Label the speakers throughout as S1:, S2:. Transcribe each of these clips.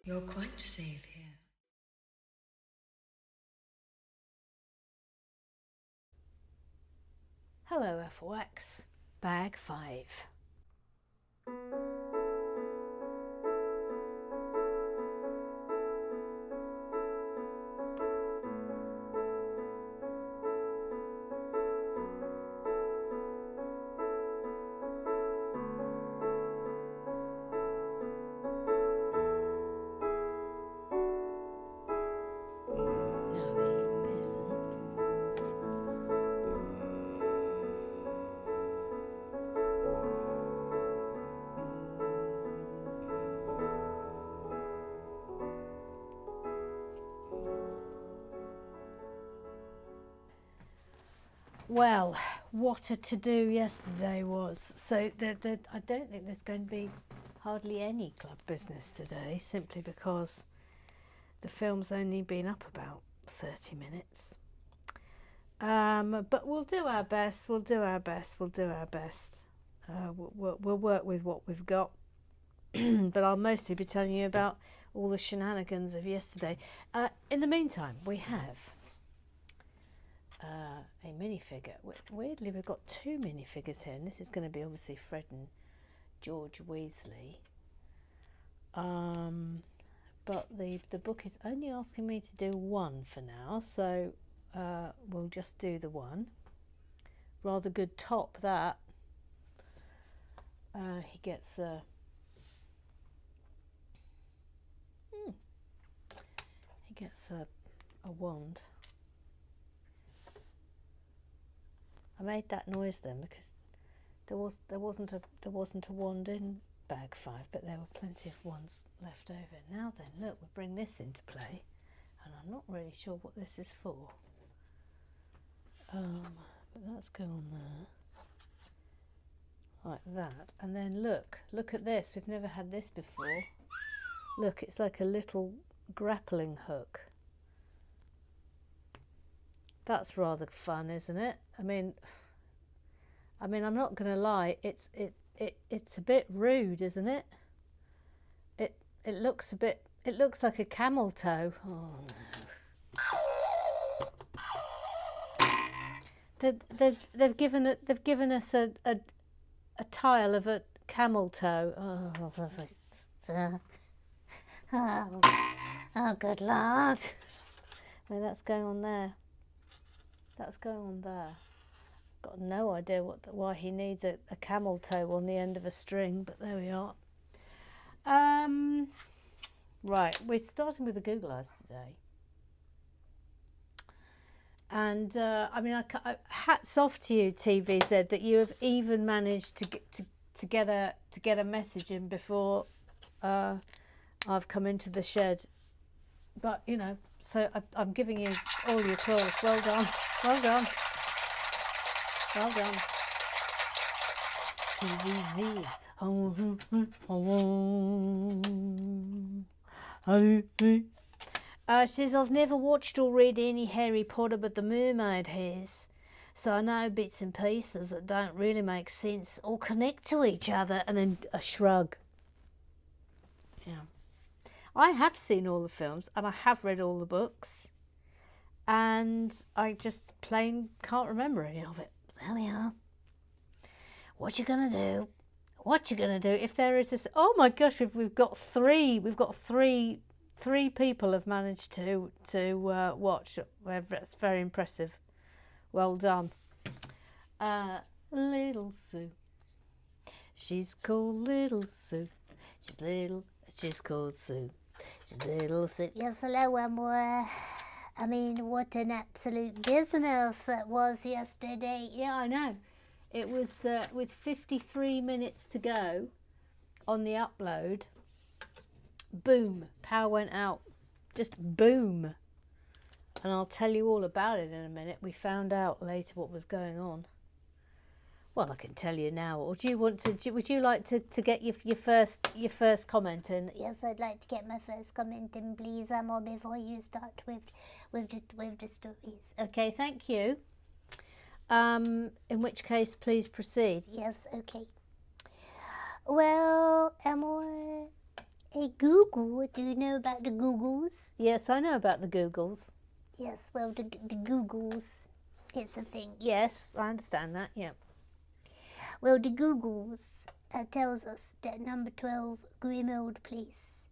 S1: You're quite safe here.
S2: Hello FOX, bag 5. Well, what a to-do yesterday was. So I don't think there's going to be hardly any club business today, simply because the film's only been up about 30 minutes. But we'll do our best, we'll do our best. We'll work with what we've got. But I'll mostly be telling you about all the shenanigans of yesterday. In the meantime, we have a minifigure. Weirdly, we've got 2 minifigures here, and this is going to be obviously Fred and George Weasley. But the book is only asking me to do 1 for now, so we'll just do the 1. Rather good top, that. He gets a wand. I made that noise then because there wasn't a wand in bag 5, but there were plenty of wands left over. Now then, look, we'll bring this into play, and I'm not really sure what this is for. But let's go on there, like that, and then look at this. We've never had this before. Look, it's like a little grappling hook. That's rather fun, isn't it? I mean, I'm not going to lie. It's a bit rude, isn't it? It looks a bit. It looks like a camel toe. Oh no. They've given us a tile of a camel toe. Oh, good lord. I mean, that's going on there. That's going on there. Got no idea why he needs a camel toe on the end of a string, but there we are. Right, we're starting with the Google Eyes today. And hats off to you, TVZ, that you have even managed to get a message in before I've come into the shed. But you know, so I'm giving you all your applause. Well done, well done, well done. TVZ. She says, I've never watched or read any Harry Potter, but the mermaid has. So I know bits and pieces that don't really make sense or connect to each other. And then a shrug. Yeah. I have seen all the films and I have read all the books. And I just plain can't remember any of it. There we are. What you gonna do? What you gonna do if there is this? Oh my gosh, we've got 3. We've got 3 people have managed to watch. It's very impressive. Well done. Little Sue. She's called Little Sue. She's little. She's called Sue. She's Little Sue.
S3: Yes, hello, Amor. I mean, what an absolute business it was yesterday.
S2: Yeah, I know. It was with 53 minutes to go on the upload. Boom, power went out. Just boom. And I'll tell you all about it in a minute. We found out later what was going on. Well, I can tell you now. Or do you want to? Would you like to get your first comment in?
S3: Yes, I'd like to get my first comment in, please, Amor, before you start with the stories.
S2: Okay, thank you. In which case, please proceed.
S3: Yes, okay. Well, Amor, say Google. Do you know about the Googles?
S2: Yes, I know about the Googles.
S3: Yes, well, the Googles, it's a thing.
S2: Yes, I understand that, yeah.
S3: Well, the Googles tells us that number 12 Grimmauld Place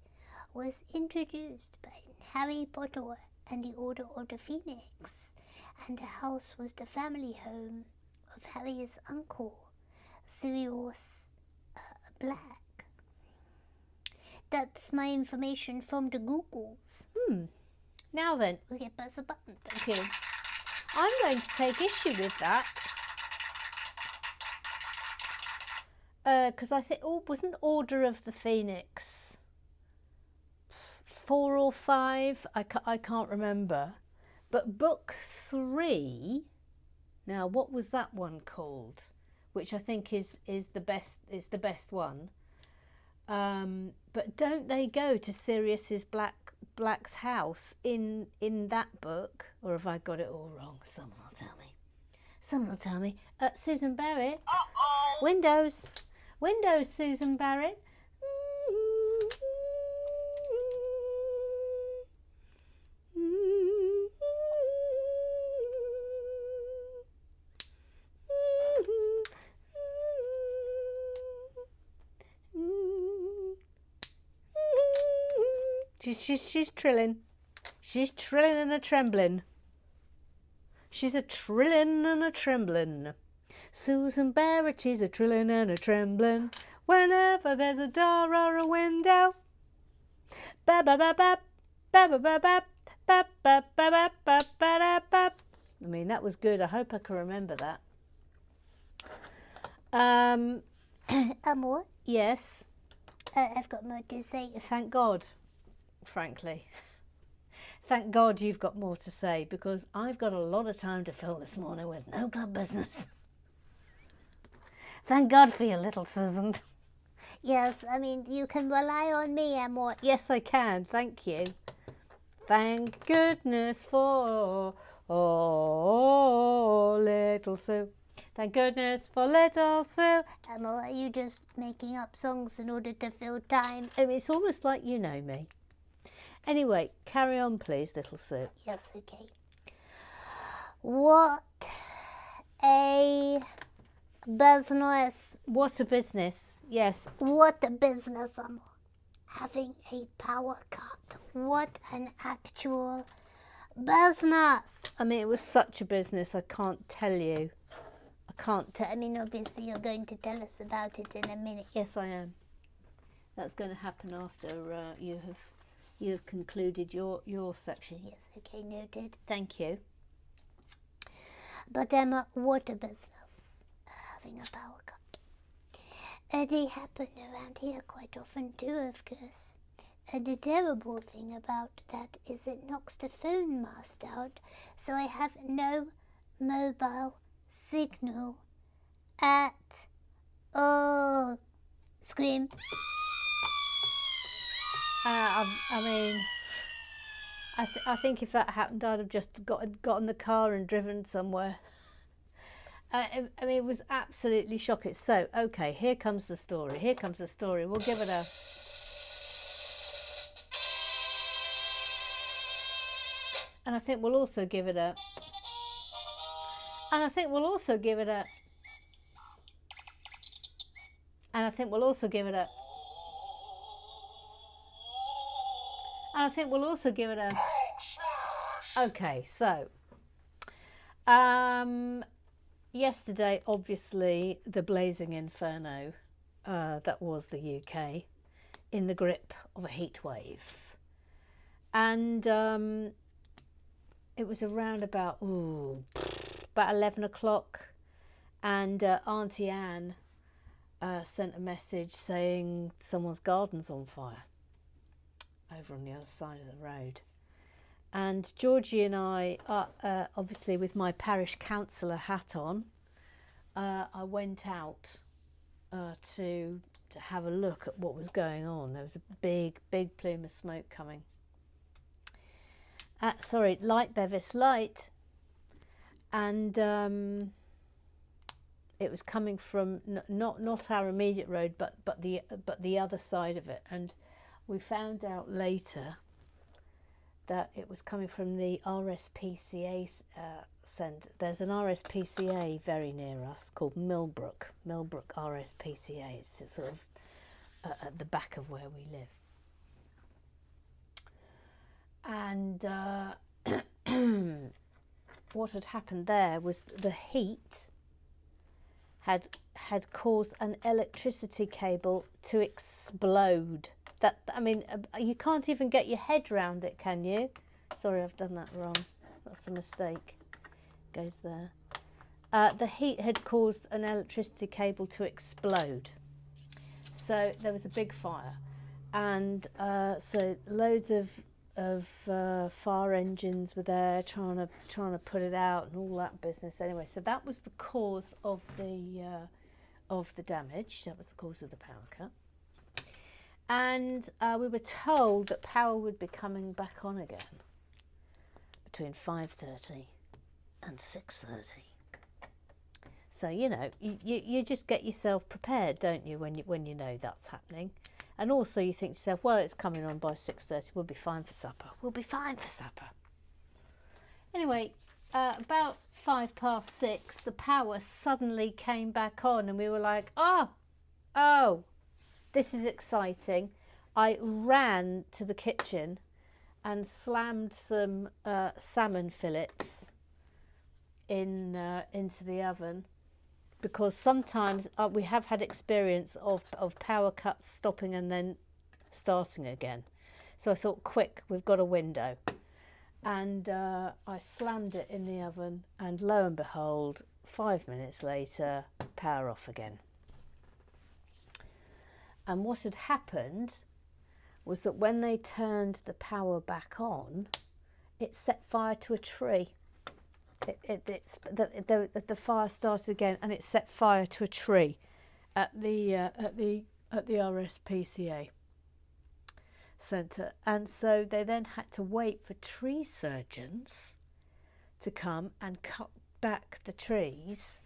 S3: was introduced by Harry Potter and the Order of the Phoenix, and the house was the family home of Harry's uncle, Sirius Black. That's my information from the Googles.
S2: Now then,
S3: Okay, press the button.
S2: thank you. I'm going to take issue with that. Because I think, wasn't Order of the Phoenix 4 or 5? I can't remember. But book 3, now what was that one called? Which I think is the best one. But don't they go to Sirius's Black's house in that book? Or have I got it all wrong? Someone will tell me. Someone will tell me. Susan Barrett. Windows, Susan Barrett. She's trilling. She's trilling and a trembling. She's a trilling and a trembling. Susan Barrett, she's a trilling and a trembling. Whenever there's a door or a window. Ba ba ba ba ba ba ba ba ba ba ba ba ba ba. I mean, that was good. I hope I can remember that.
S3: More?
S2: Yes.
S3: I've got more to say.
S2: Thank God, frankly. Thank God you've got more to say, because I've got a lot of time to fill this morning with no club business. Thank God for you, little Susan.
S3: Yes, I mean, you can rely on me, Amor.
S2: Yes, I can. Thank you. Thank goodness for little Sue. Thank goodness for little Sue.
S3: Amor, are you just making up songs in order to fill time?
S2: I mean, it's almost like you know me. Anyway, carry on, please, little Sue.
S3: Yes, okay. What a business.
S2: What a business. Yes.
S3: What a business, Amor. Having a power cut. What an actual business.
S2: I mean, it was such a business, I can't tell you.
S3: I mean, obviously you're going to tell us about it in a minute.
S2: Yes, I am. That's going to happen after you have concluded your section.
S3: Yes, okay, noted.
S2: Thank you.
S3: But Emma, what a business, having a power cut. They happen around here quite often too, of course. The terrible thing about that is it knocks the phone mast out, so I have no mobile signal at all. Scream.
S2: I mean, I think if that happened, I'd have just got in the car and driven somewhere. I mean, it was absolutely shocking. So, okay, here comes the story. Here comes the story. We'll give it a... And I think we'll also give it a... And I think we'll also give it a... And I think we'll also give it a... And I think we'll also give it a... Okay, so... yesterday, obviously, the blazing inferno that was the UK in the grip of a heat wave. And it was around about 11 o'clock, and Auntie Anne sent a message saying someone's garden's on fire over on the other side of the road. And Georgie and I, obviously with my parish councillor hat on, I went out to have a look at what was going on. There was a big plume of smoke coming. Light, Bevis, light. And it was coming from not our immediate road, but the other side of it. And we found out later that it was coming from the RSPCA centre. There's an RSPCA very near us called Millbrook RSPCA. It's sort of at the back of where we live. And what had happened there was the heat had caused an electricity cable to explode. That, I mean, you can't even get your head round it, can you? Sorry, I've done that wrong. That's a mistake. Goes there. The heat had caused an electricity cable to explode. So there was a big fire, and so loads of fire engines were there trying to put it out and all that business. Anyway, so that was the cause of the damage. That was the cause of the power cut. And we were told that power would be coming back on again between 5:30 and 6:30. So, you know, you just get yourself prepared, don't you, when you know that's happening. And also you think to yourself, well, it's coming on by 6:30, we'll be fine for supper. We'll be fine for supper. Anyway, about 6:05, the power suddenly came back on and we were like, oh, this is exciting. I ran to the kitchen and slammed some salmon fillets into the oven, because sometimes we have had experience of power cuts stopping and then starting again. So I thought, quick, we've got a window. And I slammed it in the oven, and lo and behold, 5 minutes later, power off again. And what had happened was that when they turned the power back on, it set fire to a tree. The fire started again, and it set fire to a tree at the RSPCA centre. And so they then had to wait for tree surgeons to come and cut back the trees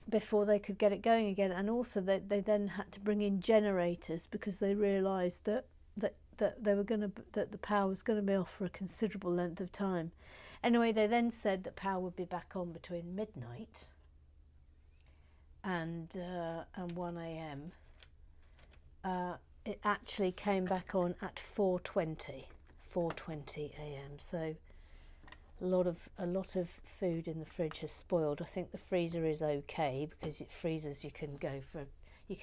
S2: before they could get it going again. And also they then had to bring in generators, because they realised that the power was going to be off for a considerable length of time. Anyway, they then said that power would be back on between midnight and 1 a.m. It actually came back on at 4:20 a.m. So a lot of food in the fridge has spoiled. I think the freezer is okay, because freezers you can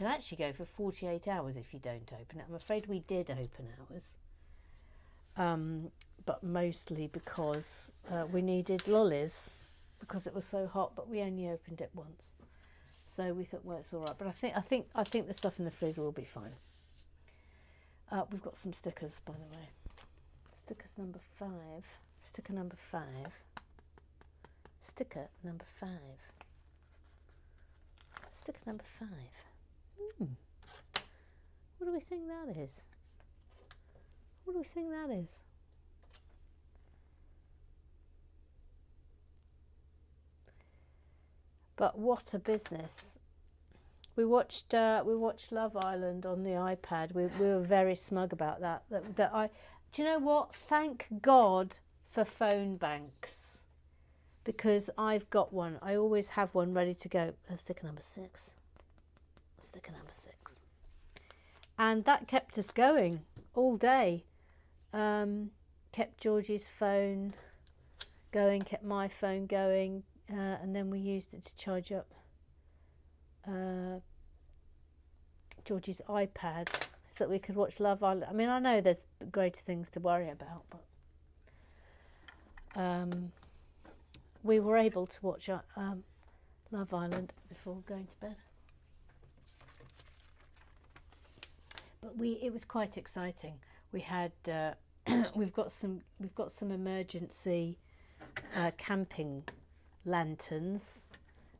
S2: actually go for 48 hours if you don't open it. I'm afraid we did open ours. But mostly because we needed lollies, because it was so hot, but we only opened it once. So we thought, well, it's all right. But I think the stuff in the freezer will be fine. We've got some stickers, by the way. Stickers number 5. Sticker number 5. Sticker number 5. Sticker number 5. What do we think that is? What do we think that is? But what a business. We watched Love Island on the iPad. We were very smug about that. Do you know what? Thank God for phone banks, because I've got one. I always have one ready to go. Sticker number 6. Sticker number 6. And that kept us going all day. Kept Georgie's phone going, kept my phone going, and then we used it to charge up Georgie's iPad so that we could watch Love Island. I mean, I know there's greater things to worry about, but we were able to watch Love Island before going to bed. But it was quite exciting. We had we've got some emergency camping lanterns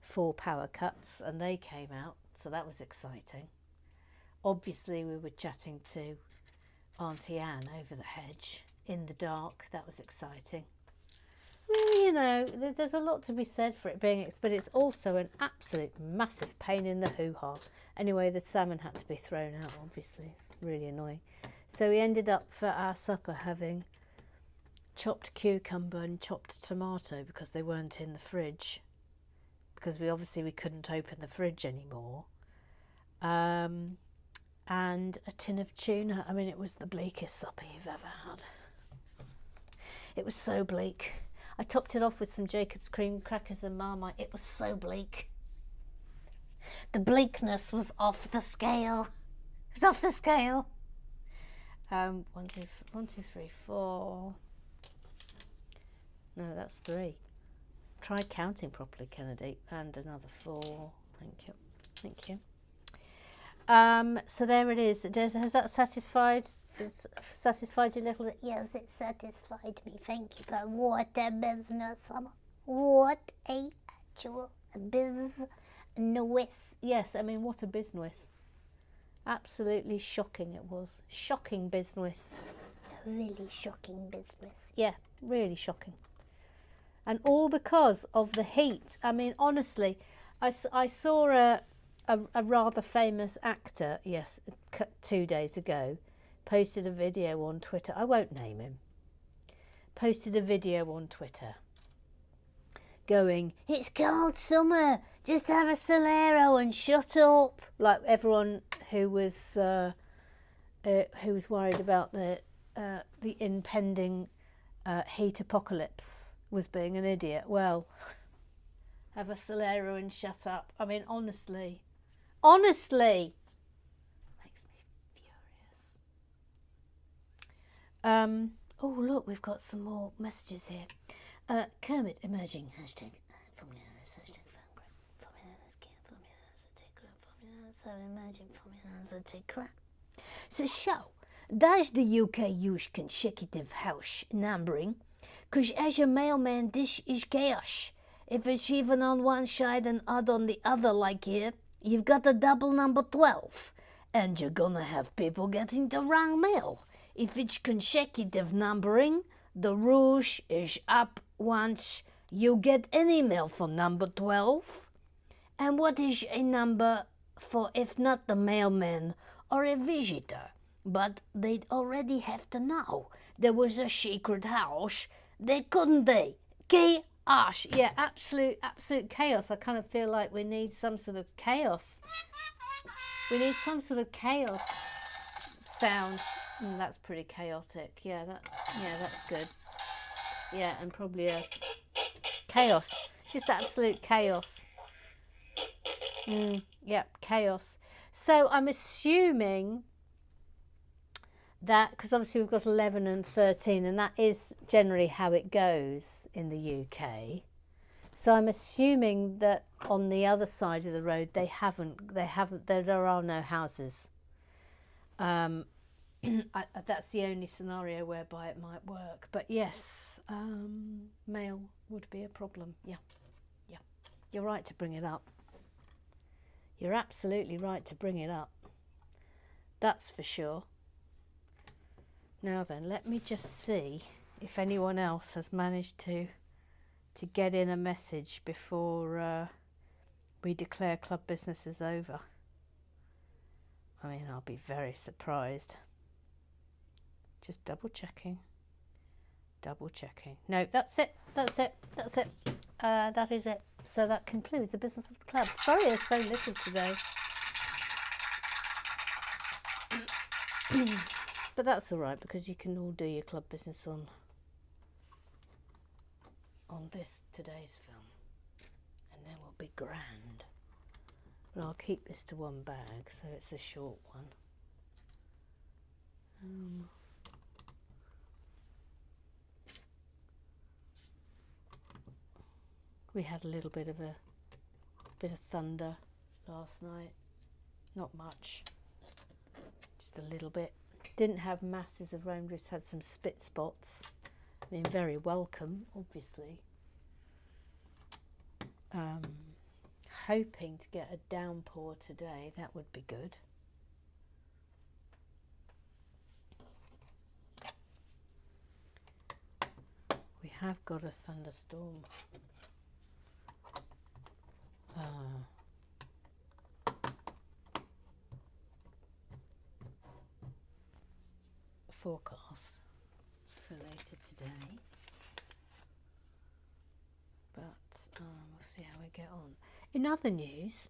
S2: for power cuts, and they came out, so that was exciting. Obviously we were chatting to Auntie Anne over the hedge in the dark. That was exciting. Well, you know, there's a lot to be said for it being, but it's also an absolute massive pain in the hoo-ha. Anyway, the salmon had to be thrown out, obviously. It's really annoying. So we ended up for our supper having chopped cucumber and chopped tomato because they weren't in the fridge. Because we couldn't open the fridge anymore. And a tin of tuna. I mean, it was the bleakest supper you've ever had. It was so bleak. I topped it off with some Jacob's cream crackers and Marmite. It was so bleak. The bleakness was off the scale. It was off the scale. 1, 2, 3, 4. No, that's 3. Try counting properly, Kennedy. And another 4. Thank you. Thank you. So there it is. Has that satisfied you a little?
S3: Yes, it satisfied me. Thank you. But what a business. What a actual business.
S2: Yes, I mean, what a business. Absolutely shocking it was. Shocking business.
S3: Really shocking business.
S2: Yeah, really shocking. And all because of the heat. I mean, honestly, I saw a rather famous actor, 2 days ago, posted a video on Twitter. I won't name him. Posted a video on Twitter going, "It's cold summer, just have a Solero and shut up." Like everyone who was worried about the impending heat apocalypse was being an idiot. Well, have a Solero and shut up. I mean, honestly, makes me furious. Oh look, we've got some more messages here. Kermit emerging hashtag formula hashtag so emerging formula. So does the UK use consecutive house numbering? Because as a mailman, this is chaos. If it's even on one side and odd on the other, like here, you've got a double number 12, and you're gonna have people getting the wrong mail. If it's consecutive numbering, the rouge is up once you get any mail for number 12. And what is a number for if not the mailman or a visitor? But they'd already have to know there was a secret house. They couldn't they? Chaos. Yeah, absolute chaos. I kind of feel like we need some sort of chaos. We need some sort of chaos sound. That's pretty chaotic. Yeah, that's good. Yeah, and probably a chaos. Just absolute chaos. Yep, chaos. So I'm assuming that, because obviously we've got 11 and 13, and that is generally how it goes in the UK. So I'm assuming that on the other side of the road there are no houses. That's the only scenario whereby it might work. But yes, mail would be a problem. Yeah. You're right to bring it up. You're absolutely right to bring it up. That's for sure. Now then, let me just see if anyone else has managed to get in a message before we declare club business is over. I mean, I'll be very surprised. Just double checking. No, that's it. That is it. So that concludes the business of the club. Sorry there's so little today. But that's all right, because you can all do your club business on today's film, and then we'll be grand. But I'll keep this to one bag, so it's a short one. We had a little bit of thunder last night. Not much, just a little bit. Didn't have masses of rain, just had some spit spots. I mean, very welcome, obviously. Hoping to get a downpour today, that would be good. We have got a thunderstorm. Forecast for later today, but we'll see how we get on. In other news,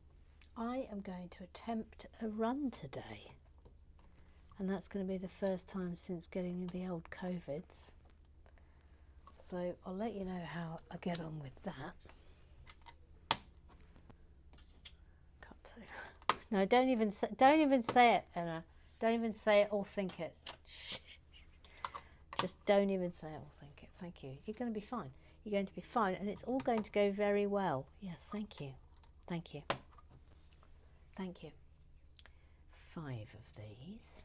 S2: I am going to attempt a run today, and that's going to be the first time since getting the old COVIDs, so I'll let you know how I get on with that. No, don't even say it, Anna. Don't even say it or think it. Shh. Just don't even say it or think it. Thank you. You're going to be fine. You're going to be fine, and it's all going to go very well. Yes, thank you. Thank you. Thank you. 5 of these.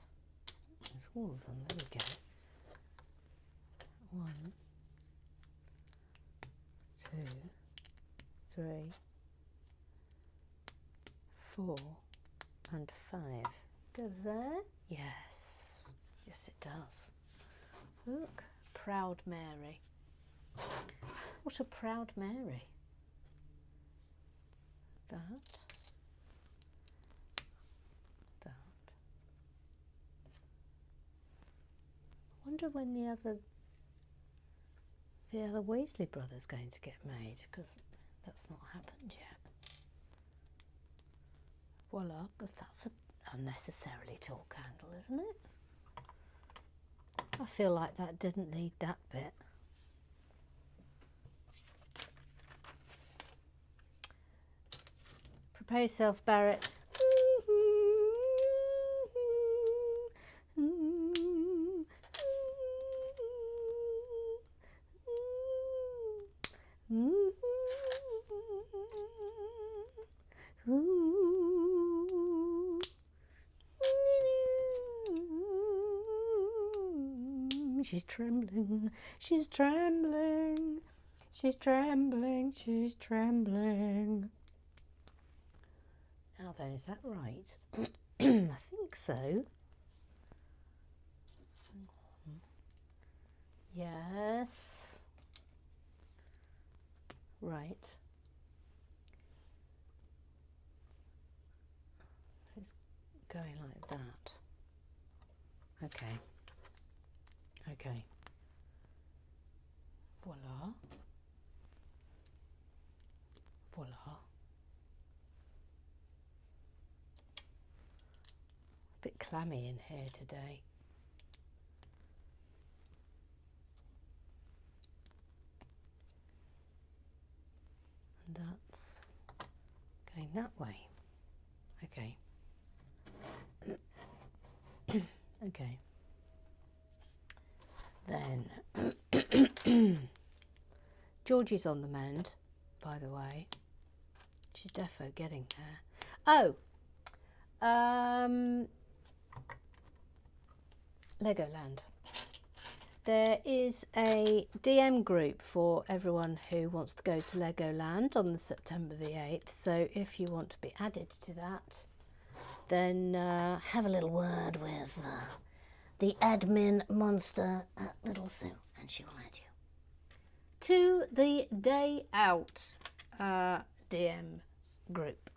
S2: There's all of them. There we go. 1, 2, 3, 4, and 5. Goes there? Yes. Yes, it does. Look, proud Mary. What a proud Mary. That. I wonder when the other Weasley brother's going to get made, because that's not happened yet. Voila, that's an unnecessarily tall candle, isn't it? I feel like that didn't need that bit. Prepare yourself, Barrett. She's trembling, she's trembling, she's trembling, she's trembling. Now then, is that right? I think so. Yes. Right. It's going like that. Okay. Okay. Voila. Voila. A bit clammy in here today. And that's going that way. Okay. Okay. Then Georgie's on the mend, by the way. She's defo getting there. Oh, Legoland. There is a DM group for everyone who wants to go to Legoland on the September the 8th. So if you want to be added to that, then have a little word with the admin monster at Little Sue, and she will add you to the day out DM group.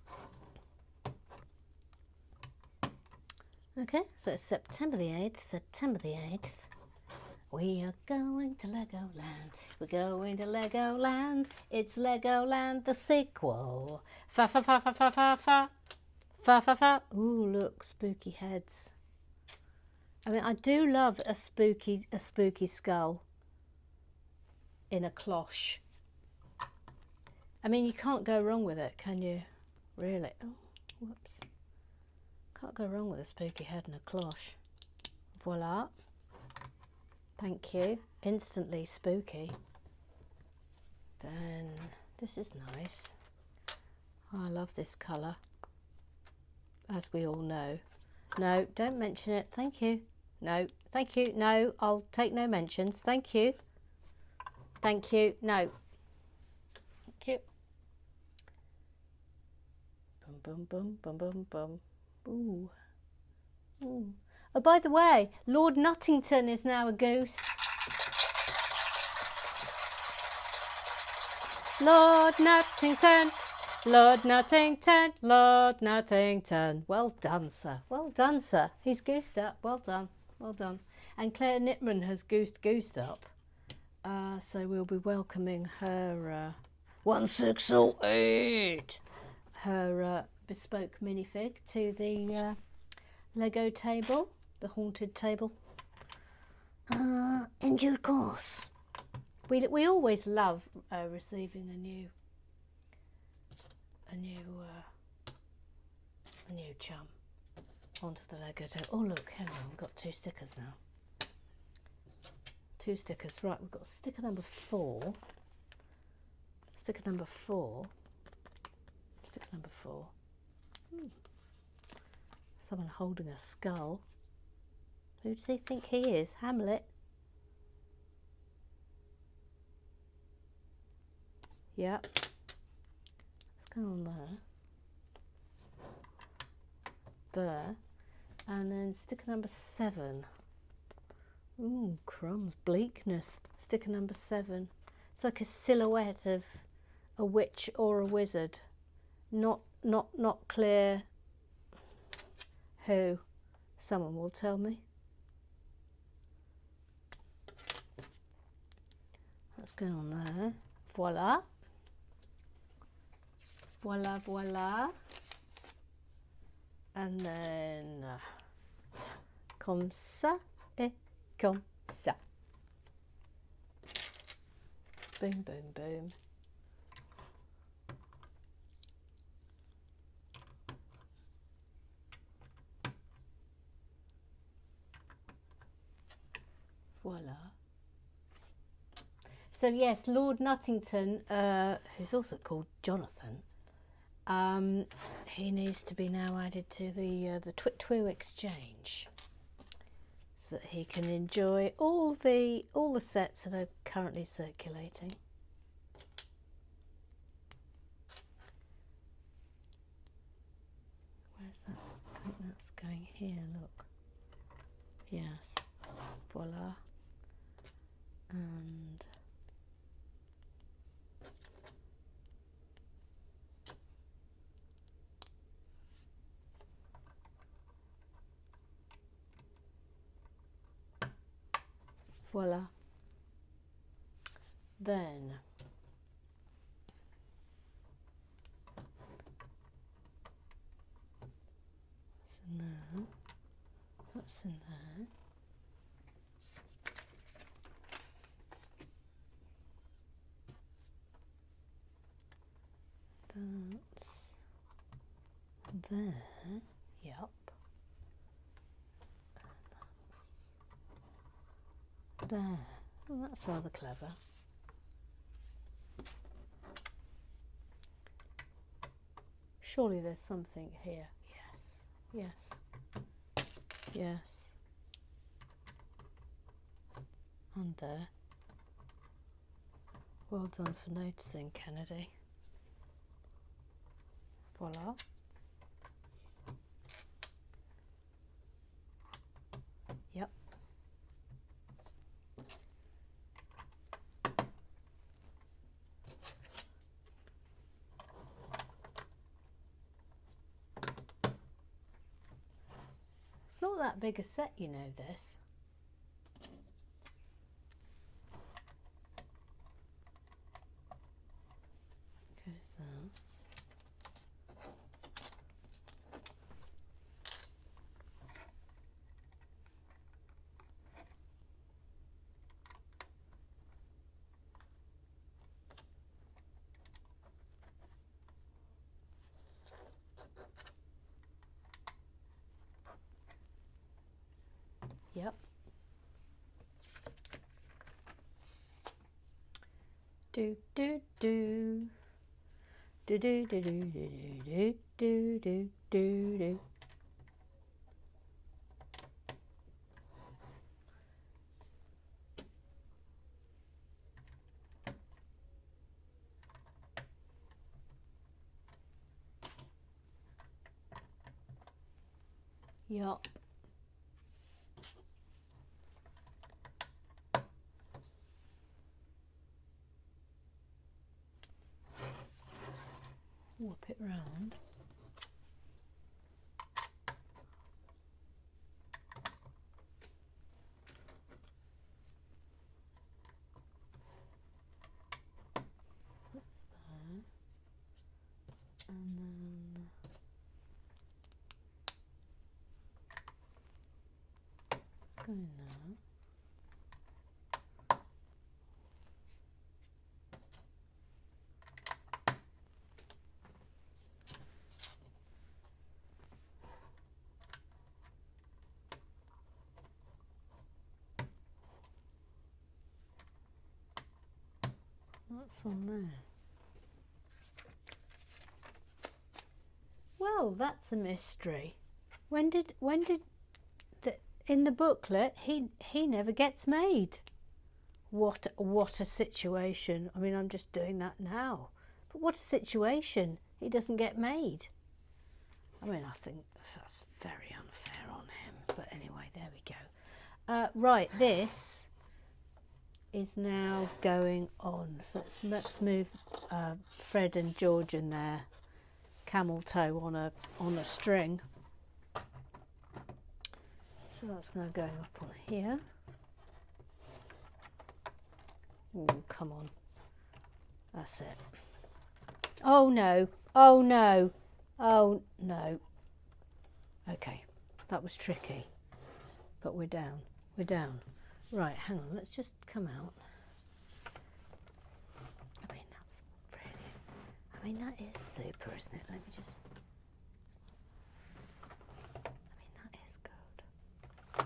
S2: Okay, so it's September the 8th, September the 8th. We are going to Legoland, we're going to Legoland, it's Legoland the sequel. Fa fa fa fa fa fa fa, fa fa fa. Ooh, look, spooky heads. I mean, I do love a spooky skull in a cloche. I mean, you can't go wrong with it, can you? Really? Oh, whoops. Can't go wrong with a spooky head and a cloche. Voila. Thank you. Instantly spooky. Then, this is nice. Oh, I love this colour, as we all know. No, don't mention it. Thank you. No, thank you. No, I'll take no mentions. Thank you. Thank you. No. Thank you. Bum, bum, bum, bum, bum, bum. Ooh. Ooh. Oh, by the way, Lord Nuttington is now a goose. Lord Nuttington, Lord Nuttington, Lord Nuttington. Well done, sir. Well done, sir. He's goosed up. Well done. Well done. And Claire Nitman has goosed up. So we'll be welcoming her 1608, her bespoke minifig to the Lego table, the haunted table. In due course. We always love receiving a new chum onto the Lego table. Oh look, hang on, we've got 2 stickers now. 2 stickers, right? We've got sticker number 4. Sticker number 4. Sticker number 4. Someone holding a skull. Who does he think he is? Hamlet? Yep. What's going on there? There. And then sticker number 7. Ooh, crumbs. Bleakness. Sticker number 7. It's like a silhouette of a witch or a wizard. Not clear who. Someone will tell me. What's going on there? Voila. Voila, voila. And then comme ça et comme ça. Boom, boom, boom. Voila. So yes, Lord Nuttington, who's also called Jonathan, he needs to be now added to the Twit-Two exchange, so that he can enjoy all the sets that are currently circulating. Where's that? I think that's going here. Look. Yes. Voila. And voila. Then what's in there? What's in there? That's there. Yep. There. Oh, that's rather clever. Surely there's something here. Yes. Yes. Yes. And there. Well done for noticing, Kennedy. Voila. Yep. It's not that big a set, you know this. Goes there. Yep. Do do do. Do do do do do do do do do do. Yup. whoop it round. That's there. And then go in there. What's on there? Well, that's a mystery. When did in the booklet he never gets made? What a situation. I mean, I'm just doing that now. But what a situation. He doesn't get made. I mean, I think that's very unfair on him. But anyway, there we go. Right, this is now going on. So let's move Fred and George in their camel toe on a string. So that's now going up on here. Oh, come on. That's it. Oh no. Oh no. Oh no. Okay, that was tricky. But we're down. We're down. Right, hang on, let's just come out. I mean, that's really, I mean, that is super, isn't it? Let me just, I mean, that is good.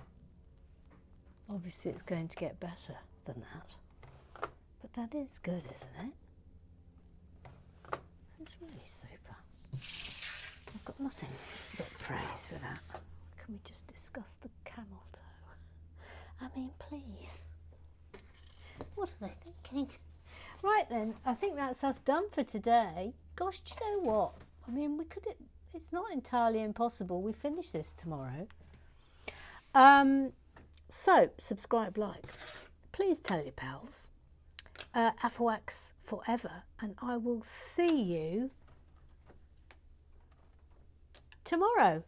S2: Obviously, it's going to get better than that. But that is good, isn't it? It's really super. I've got nothing but praise for that. Can we just discuss the camel toe? I mean, please. What are they thinking? Right then, I think that's us done for today. Gosh, do you know what? I mean, we could. It's not entirely impossible. We finish this tomorrow. So subscribe, like. Please tell your pals. Afterwax forever, and I will see you tomorrow.